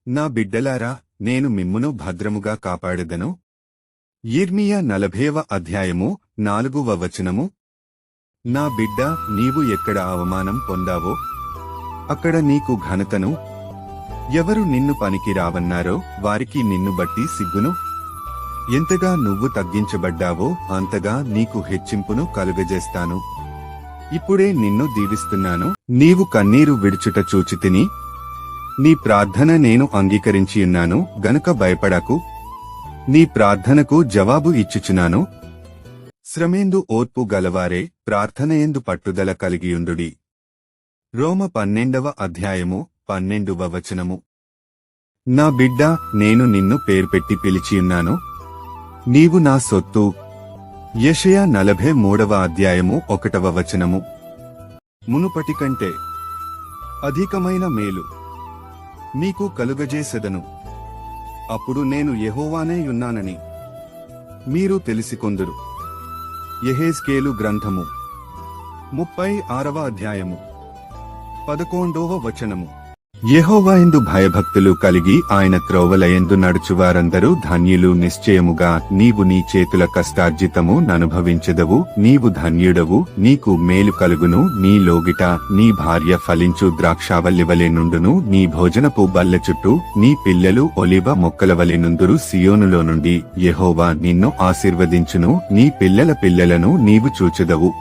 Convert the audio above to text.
నా బిడ్డలారా, నేను మిమ్మును భద్రముగా కాపాడెదను. యిర్మీయా 40వ అధ్యాయము 4వ వచనము. నా బిడ్డ, నీవు ఎక్కడ అవమానం పొందావో అక్కడ నీకు ఘనతను, ఎవరు నిన్ను పనికి రావన్నారో వారికి నిన్ను బట్టి సిగ్గును, ఎంతగా నువ్వు తగ్గించబడ్డావో అంతగా నీకు హెచ్చింపును కలుగజేస్తాను. ఇప్పుడే నిన్ను దీవిస్తున్నాను. నీవు కన్నీరు విడుచుట చూచితిని, నీ ప్రార్థన నేను అంగీకరించియున్నాను గనుక భయపడకు. నీ ప్రార్థనకు జవాబు ఇచ్చుచున్నాను. శ్రమేందు ఓర్పు గలవారే ప్రార్థనయందు పట్టుదల కలిగియుండుడి. రోమ 12వ అధ్యాయము 12వ వచనము. నా బిడ్డ, నేను నిన్ను పేరుపెట్టి పిలిచియున్నాను, నీవు నా సొత్తు. యెషయా 43వ అధ్యాయము 1వ వచనము. మునుపటి కంటే అధికమైన మేలు మీకు కలుగజేసెదను, అప్పుడు నేను యెహోవానే యున్నానని మీరు తెలిసికొందురు. యెహెజ్కేలు గ్రంథము 36వ అధ్యాయము 11వ వచనము. యెహోవాయందు భయభక్తులు కలిగి ఆయన త్రోవలయందు నడుచువారందరూ ధన్యులు. నిశ్చయముగా నీవు నీ చేతుల కష్టార్జితము ననుభవించెదవు. నీవు ధన్యుడవు, నీకు మేలు కలుగును. నీ లోగిట నీ భార్య ఫలించు ద్రాక్షావల్లివలె నుండును. నీ భోజనపు బల్ల చుట్టూ నీ పిల్లలు ఒలివ మొక్కలవలె నుందురు. సియోనులో నుండి యెహోవా నిన్ను ఆశీర్వదించును. నీ పిల్లల పిల్లలను నీవు చూచెదవు.